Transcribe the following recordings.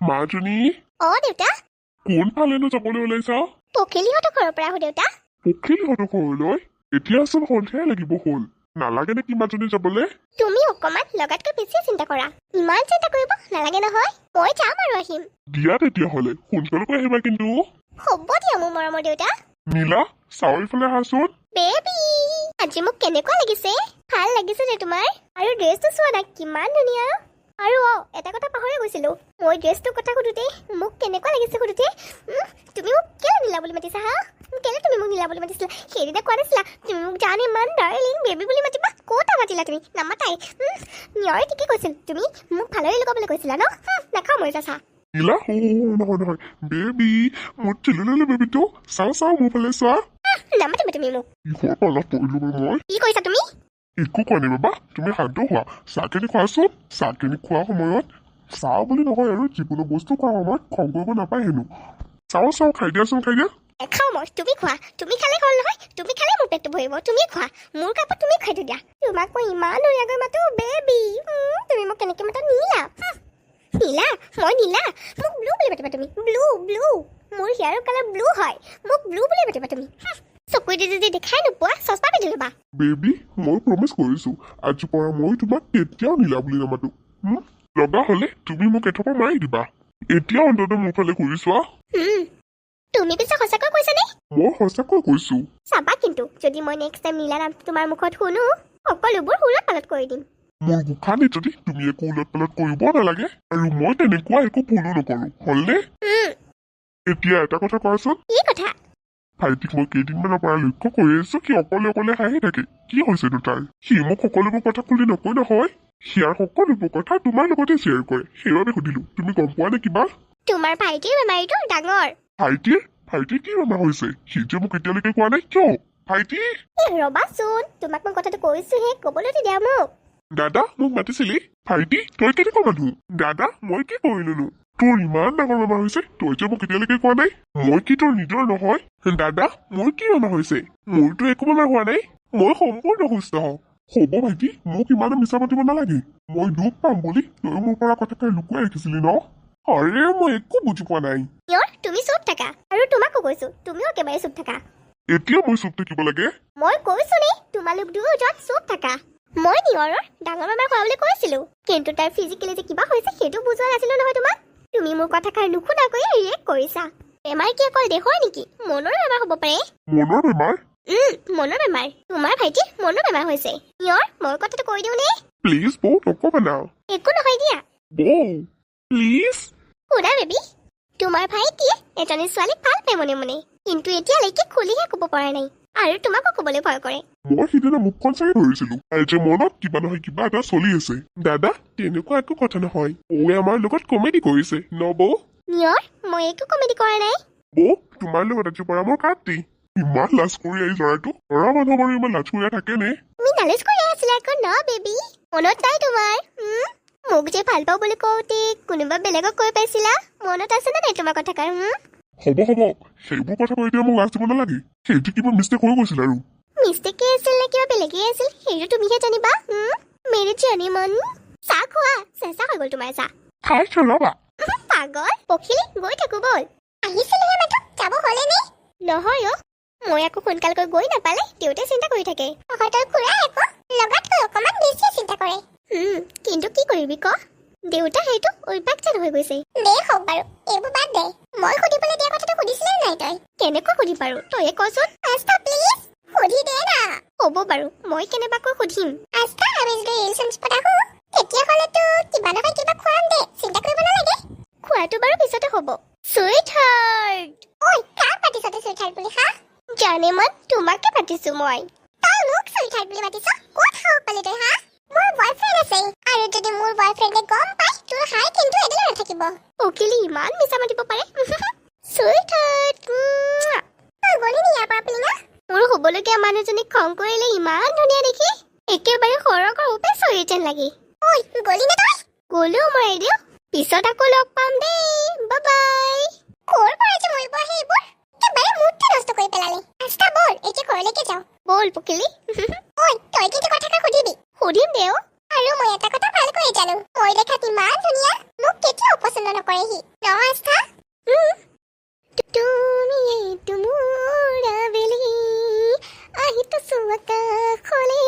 মাজনী দেউতা কোনফালেনো যাবলৈ ওলাইছা? পখিলীহঁতৰ ঘৰৰ পৰা আহো দেউতা। পখিলীহঁতৰ ঘৰলৈ? এতিয়াচোন সন্ধিয়াই লাগিব হ'ল। নালাগে নেকি মাজনী যাবলৈ? তুমি অকমান লগাতকৈ বেছি চিন্তা কৰা। ইমান চিন্তা কৰিব নালাগে নহয়, মই যাম আৰু আহিম। দিয়া তেতিয়াহ'লে সোনকালকৈ আহিবা কিন্তু। হ'ব দিয়া মোৰ মৰমৰ দেউতা। নীলা চাৰিওফালে আহাচোন। বেবী আজি মোক কেনেকুৱা লাগিছে? ভাল লাগিছে নে তোমাৰ? আৰু ড্ৰেছটো চোৱা না কিমান ধুনীয়া। আৰু এটা কথা পাহৰি গৈছিলো, মই ড্ৰেছটোৰ কথা সুধোতে মোক কেনেকুৱা লাগিছে সুধোতে তুমি মোক কেলে নীলা বুলি মাতিছা হা? কেলে তুমি মোক নীলা বুলি মাতিছিলা? সেইদিনা কোৱা নাছিলা তুমি মোক জান ইমান ডাৰ্লিং বেবী বুলি মাতিবা? ক'তা মাতিলা তুমি? নামাতাই। নিয়ৰে ঠিকে কৈছিল, তুমি মোক ভালদৰে লুকাবলৈ কৈছিলা ন? নাখাওঁ মই চাচা। নীলা নহয় বেবী মোৰ চিলুললে বেবীটো চাওঁ মোৰ ফালে চোৱা। নামাতিবা তুমি মোক। কিহৰ পালাত পৰিলো মই? কি কৈছা তুমি? একো কোৱা নাই বাবা, তুমি শান্ত হোৱা। চাহখিনি খোৱাচোন। চাহখিনি খোৱা সময়ত চাহ বুলি নহয় আৰু যিকোনো বস্তু খোৱা সময়ত খং কৰিব নাপায় হেনো। চাওঁ খাই দিয়াচোন খাই দিয়া। খাওঁ মই, তুমি খোৱা। তুমি খালে হ'ল নহয়, তুমি খালে মোৰ পেটটো ভৰিব। তুমি খোৱা, মোৰ কাপত তুমি খাই দিয়া। তোমাক মই ইমান ধুনীয়াকৈ মাতো বেবী, তুমি মোক কেনেকৈ মাতা? নীলা নীলা মই নীলা, মোক ব্লু বুলি মাতিবা তুমি। ব্লু মোৰ হেয়াৰৰ কালাৰ ব্লু হয়, মোক ব্লু বুলি মাতিবা তুমি। চকুৱে যদি দেখাই নোপোৱা চশমা পিন্ধি ল'বা। বেবী মই প্ৰমিছ কৰিছো আজিৰ পৰা মই তোমাক কেতিয়াও নীলা বুলি নামাতো। লগা হলে তুমি মোক এথপা মাৰি দিবা। এতিয়া অন্তত মোৰ ফালে ঘূৰি চোৱা। তুমি পিছে সঁচাকৈ কৈছানে? মই সঁচাকৈ কৈছো। চাবা কিন্তু যদি মই নেক্সট টাইম নীলা নাম তোমাৰ মুখত শুনো সকলোবোৰ উলট পালট কৰি দিম। মোৰ গোসানি যদি তুমি একো উলট পালট কৰিব নালাগে আৰু মই তেনেকুৱা একো ভুলো নকৰো, হলনে? এতিয়া এটা কথা কোৱাচোন। কি কথা? ভাইটিক মই কেইদিনমানৰ পৰা লক্ষ্য কৰি আছো, সি অকলে হাঁহি থাকে। কি হৈছেনো তাৰ? সি মোক সকলোবোৰ কথা খুলি নকয় নহয়। সিয়াৰ সকলোবোৰ কথা তোমাৰ লগতে শ্বেয়াৰ কৰে। সেইবাবে সুধিলো, তুমি গম পোৱা নে কিবা? তোমাৰ ভাইটিৰ বেমাৰীটো ডাঙৰ। ভাইটিৰ কি বেমাৰ হৈছে? সি যে মোক এতিয়ালৈকে কোৱা নাই কিয়? ভাইটি ৰবাচোন, তোমাক মই কথাটো কৈছোহে, কবলৈ দিয়া মোক। দাদা মোক মাতিছিলি? ভাইটি তই কেনেকুৱা মানুহ? দাদা মই কি কৰিলোনো? তোৰ ইমান ডাঙৰ বেমাৰ হৈছে, তই যে মোক এতিয়ালৈকে কোৱা নাই। মই কি তোৰ নিজৰ নহয়? দাদা মোৰ কি বেমাৰ হৈছে? মোৰতো একো বেমাৰ হোৱা নাই, মই সম্পূৰ্ণ সুস্থ হওঁ। হ'ব ভাইটি, মোক ইমানো মিছা মাতিব নালাগে। মই দুখ পাম বুলি তই মোৰ পৰা কথাষাৰ লুকুৱাই ৰাখিছিলি ন? আৰে মই একো বুজি পোৱা নাই। তুমি চুপ থাকা, আৰু তোমাকো কৈছো তুমিও একেবাৰে চুপ থাকা। এতিয়া মই চুপ থাকিব লাগে? মই কৈছো নে তোমালোক দুয়োজন চুপ থাকা। মই নিয়ৰৰ ডাঙৰ বেমাৰ হোৱা বুলি কৈছিলো, কিন্তু তাৰ ফিজিকেলি যে কিবা হৈছে সেইটো বুজোৱা নাছিলো নহয় তোমাক। তুমি মোৰ কথাষাৰ নুশুনাকৈ ৰিয়েক্ট কৰিছা। বেমাৰ কি অকল দেহৰ নেকি? মনৰ বেমাৰ হ'ব পাৰে। মনৰ বেমাৰ? মনৰ বেমাৰ। তোমাৰ ভাইটিৰ মনৰ বেমাৰ হৈছে। নিয়ৰ মই কথাটো কৈ দিওঁ নে? প্লিজ বৌ নকবা না। একো নহয় দিয়া। বৌ প্লিজ। শুনা বেবী, তোমাৰ ভাইটিয়ে এজনী ছোৱালীক ভাল পায় মনে মনে, কিন্তু এতিয়ালৈকে খুলিহে ক'ব পৰা নাই, আৰু তোমাকো ক'বলৈ ভয় কৰে। মই সিদিনা মুখখন চাই ধৰিছিলো আৰু যে মনত কিবা নহয় কিবা এটা চলি আছে। দাদা তেনেকুৱা একো কথা নহয়, বৌৱে আমাৰ লগত কমেডি কৰিছে ন বৌ? নিয়ৰ মই একো কমেডি কৰা নাই। বৌ তোমাৰ লগত আজিৰ পৰা মোৰ কাটি। ইমান লাজ কৰি আহি ল'ৰাটো, ল'ৰা মানুহ বাৰু ইমান লাজ কৰিয়া থাকে নে? তুমি নালিচ কৰি আছিলা আকৌ ন বেবী? মনত নাই তোমাৰ? মোক যে ভাল পাওঁ বুলি কওঁতে কোনোবা বেলেগক কৈ পাইছিলা? মনত আছে নে নাই তোমাৰ কথাষাৰ? হ'ব সেইবোৰ কথা কৈ এতিয়া মোক লাজ দিব নালাগে। সেইটো কিবা মিষ্টেক হৈ গৈছিল আৰু। মিষ্টেকে আছিল নে কিবা বেলেগেই আছিল সেইটো তুমিহে জানিবা। মেৰি জানি মন। চাহ খোৱা, চেঁচা হৈ গ'ল তোমাৰ চাহ। খাইছো ৰবা। পাগল পখিলি, গৈ থাকো বল। আহিছিলেহে মাত্ৰ, যাব হ'লে নে? নহয় মই আকৌ সোনকালকৈ গৈ নাপালে দেউতাই চিন্তা কৰি থাকে। তহঁতৰ খুৰাই আকৌ লগাতকৈ অকমান বেছি চিন্তা কৰে। কিন্তু কি কৰিবি ক? দেউতা সেইটো অভ্যাস যেন হৈ গৈছে। দে হওক বাৰু, এইবোৰ বাদ দে। মই সুধিবলৈ দিয়া কথাটো সুধিছিলে নাই তই? কেনেকৈ সুধি পাৰো তইয়ে কচোন। আস্থা প্লিজ সুধি দে না। হ'ব বাৰু, মই কেনেবাকৈ সুধিম। আস্থা আমি যদি ৰিলেশ্যনশ্বিপত আহো তেতিয়াহ'লেতো কিবা নহয় কিবা খুৱাম দে, চিন্তা কৰিব নালাগে। খোৱাটো বাৰু পিছতে হ'ব। Sweet heart. ঐ কাক পাতিছ তই চুইট হাৰ্ট বুলি হা? জানে মন তোমাকে পাতিছো মই। তই মোক চুইট হাৰ্ট বুলি মাতিছ? ক'ত সাহস পালি তই হা? মোৰ বয়ফ্ৰেণ্ড আছে, আৰু যদি মোৰ বয়ফ্ৰেণ্ডে গম পায় তোৰ হাই কিন্তু এদিন নাথাকিব। অকিলি ইমান মিছা মাতিব পাৰে? চুইট হাৰ্ট তই গলি নি ইয়াৰ পৰা পিলিঙা? মোৰ হ'বলগীয়া মানুহজনীক খং কৰিলে ইমান ধুনীয়া দেখি, একেবাৰে সৰগৰ ৰূপে চৰি যেন লাগে। ঐ গলি নে তই? গ'লো মই দিও, পিছত আকৌ লগ পাম দেই। Bye bye. ক'ৰ পৰা যে মৰিব আহে এইবোৰ, একেবাৰে মুডটো নষ্ট কৰি পেলালে। আস্থা বল এতিয়া ঘৰলৈকে যাওঁ। বল পকিলি। ঐ তই কিন্তু কথাষাৰ সুধিবি? সুধিম দেও। আৰু মই এটা কথা ভালকৈ জানো, মই দেখাত ইমান ধুনীয়া, মোক কেতিয়াও পচন্দ নকৰে সি ন আস্থা তুমি এইটো মোৰ আবেলি আহিতো আকাশলে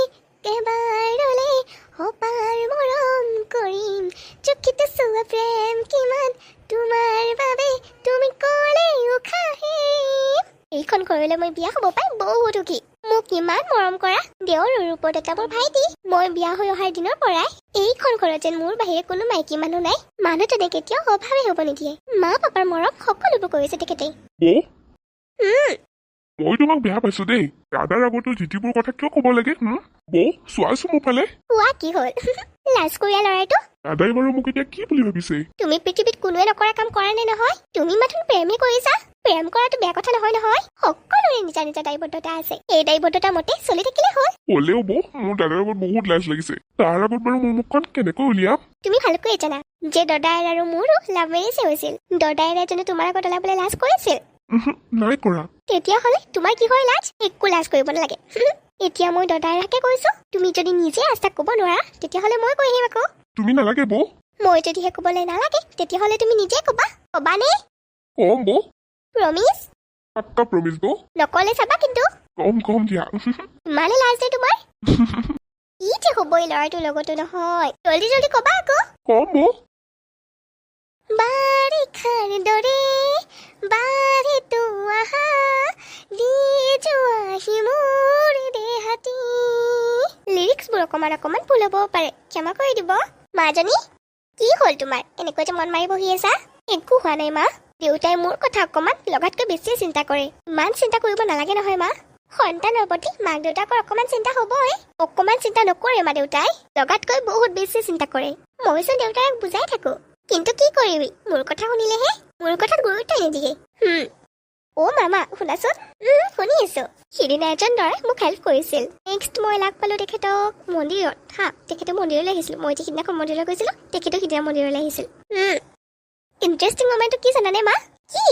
এবাৰলে অপাৰ মৰম কৰিম চুকিটো চোৱা প্ৰেম কিমান তোমাৰ বাবে তুমি ক'লে উশাহিম এইখন কৰিলে মই বিয়া হ'ব পাই বহুত সুখী মোক ইমান মৰম কৰা দেওৰ ৰূপত এটা মোৰ ভাইটি মই বিয়া হৈ অহাৰ দিনৰ পৰাই এইখন ঘৰত যেন মোৰ বাহিৰে কোনো মাইকী মানুহ নাই মানুহজনে কেতিয়াও অভাৱে হ'ব নিদিয়ে মা পাপাৰ মৰম সকলোবোৰ কৰিছে তেখেতে বৌ মই তোমাক বেয়া পাইছো দেই দাদাৰ আগতো জিতিবোৰ কথা কিয় ক'ব লাগে বৌ চোৱাচোন মোৰ ফালে কোৱা কি হ'ল লাজ কৰিয়া ল'ৰাটো দাদাই বাৰু মোক এতিয়া কি বুলি ভাবিছে তুমি পৃথিৱীত কোনোৱে নকৰা কাম কৰা নে নহয় তুমি মাথোন প্ৰেমে কৰিছা প্ৰেম কৰাটো বেয়া কথা নহয় নহয় সকলোৰে নিজা নিজা দায়বদ্ধতা আছে এই দায়বদ্ধতা মতে চলি থাকিলে হ'ল হ'লেও বৌ মোৰ দাদাৰ আগত বহুত লাজ লাগিছে তাৰ আগত বাৰু মোৰ মুখখন কেনেকৈ উলিয়াম তুমি ভালকৈ জানা যে দদাইৰ আৰু মোৰো লাভ মেৰেজে হৈছিল দদাইৰ এজনে তোমাৰ আগত ওলাবলৈ লাজ কৰিছিল নাই কৰা তেতিয়াহ'লে তোমাৰ কি হয় লাজ একো লাজ কৰিব নালাগে এতিয়া মই দদাইৰাকে কৈছো তুমি যদি নিজে আস্থাক ক'ব নোৱাৰা তেতিয়াহ'লে মই কৈ আহিম আকৌ তুমি নালাগে বৌ মই যদিহে ক'বলৈ নালাগে তেতিয়াহ'লে তুমি নিজে ক'বানে কম বৌ প্ৰমিছ পাক্কা প্ৰমিছ বৌ নকলে চাবা কিন্তু কম দিয়া ইমানে লাজ দে তোমাৰ কি যে হ'ব এই ল'ৰাটোৰ লগতো নহয় জল্দি জল্দি ক'বা আকৌ কম বৌ বাৰিষাৰ দৰে বাৰিটো আহা দি যোৱাহি মোৰ দেহাতি লিৰিক্সবোৰ অকমান ভুল হ'ব পাৰে ক্ষমা কৰি দিব মাজনী কি হ'ল তোমাৰ এনেকৈ যে মন মাৰি বহি আছা একো হোৱা নাই মা দেউতাই মোৰ কথা অকমান লগাতকৈ বেছিয়ে চিন্তা কৰে ইমান চিন্তা কৰিব নালাগে নহয় মা সন্তানৰ প্ৰতি মাক দেউতাকৰ অকমান চিন্তা হ'বই অকমান চিন্তা নকৰে মা দেউতাই লগাতকৈ বহুত বেছি চিন্তা কৰে মইচোন দেউতাক বুজাই থাকো কিন্তু কি কৰিবি মোৰ কথা শুনিলেহে মোৰ কথাত গুৰুত্ব নিদিয়ে অ' মামা শুনাচোন শুনি আছো সিদিনা এজন ল'ৰাই মোক হেল্প কৰিছিল নেক্সট মই লাগ পালো তেখেতক মন্দিৰত তেখেতে মন্দিৰলৈ আহিছিল মই যে সিদিনাখন মন্দিৰলৈ গৈছিলো তেখেতো সিদিনা মন্দিৰলৈ আহিছিল ইণ্টাৰেষ্টিং মমেণ্টটো কি জানানে মা কি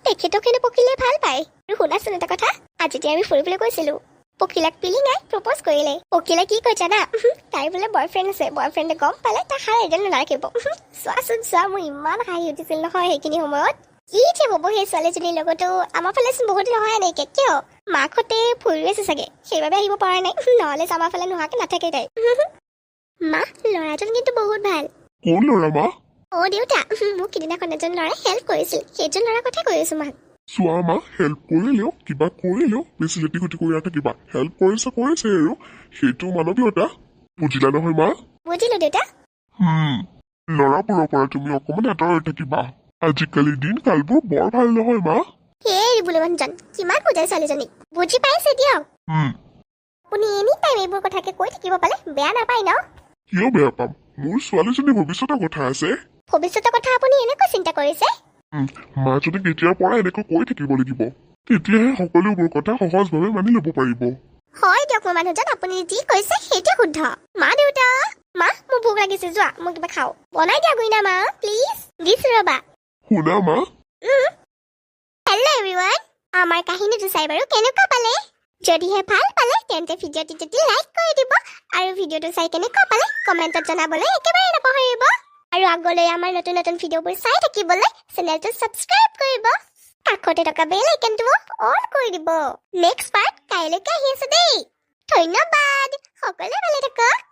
তেখেতক হেনো পখিলে ভাল পায় আৰু শুনাচোন এটা কথা আজি আমি ফুৰিবলৈ গৈছিলো পখিলাক পিলিঙাই প্ৰপ'জ কৰিলে পখিলে কি কয় জানা তাই বোলে বয়ফ্ৰেণ্ড আছে বয়ফ্ৰেণ্ডে গম পালে তাই হাল এডাল নাৰাখিব চোৱাচোন চোৱা মোৰ ইমান হাঁহি উঠিছিল নহয় সেইখিনি সময়ত কি যে হ'ব সেই ছোৱালীজনীৰ লগতো আমাৰ ফালেচোন বহুত নহয় এনেকে কিয় মাকহঁতে ফুৰি আছে চাগে সেইবাবে আহিব পৰা নাই নহ'লে আমাৰ ফালে নোহোৱাকে নাথাকে তাই মা ল'ৰাজন কিন্তু বহুত ভাল কোন ল'ৰা মা অ' দেউতা মোক সিদিনাখন এজন ল'ৰাই হেল্প কৰিছিল সেইজন ল'ৰাৰ কথা কৈ আছো মাক চোৱা মা হেল্প কৰিলেও কিবা কৰিলেও বেছি লেটি খুটি কৰি নাথাকিবা হেল্প কৰিছে আৰু সেইটো মানৱীয়তা বুজিলা নহয় মা বুজিলো দেউতা ল'ৰাবোৰৰ পৰা তুমি অকমান আঁতৰত থাকিবা আজিকালি দিন কালবোৰ বৰ ভাল নহয় মা সেই বোলো মানুহজন কিমান বুজাই ছোৱালীজনীক বুজি পাইছে দিয়ক আপুনি এনি টাইম এইবোৰ কথাকে কৈ থাকিব পালে বেয়া নাপায় ন কিয় বেয়া পাম মোৰ ছোৱালীজনীৰ ভৱিষ্যতৰ কথা আছে ভৱিষ্যতৰ কথা আপুনি এনেকৈ চিন্তা কৰিছে মাজনী কেতিয়াৰ পৰা এনেকৈ কৈ থাকিব লাগিব তেতিয়াহে সকলোবোৰ কথা সহজভাৱে মানি ল'ব পাৰিব হয় দিয়ক মোৰ মানুহজন আপুনি যি কৈছে সেইটোৱে শুদ্ধ মা দেউতা মা মোৰ ভোক লাগিছে যোৱা মই কিবা খাওঁ বনাই দিয়া গুইনা মা প্লিজ দিছো ৰবা শুনা মা হেল্ল' এভৰিৱান আমাৰ কাহিনীটো চাই বাৰু কেনেকুৱা পালে যদিহে ভাল পালে তেন্তে ভিডিঅ'টো যদি লাইক কৰি দিব আৰু ভিডিঅ'টো চাই কেনেকুৱা পালে কমেণ্টত জনাবলৈ একেবাৰে নপাহৰিব আৰু আগলৈ আমাৰ নতুন নতুন ভিডিঅ'বোৰ চাই থাকিবলৈ চেনেলটো ছাবস্ক্ৰাইব কৰিব কাষতে থকা বেল আইকনটো অন কৰি দিব নেক্সট পাৰ্ট কাইলৈকে আহি আছে দেই ধন্যবাদ সকলোৱে ভালে থাকক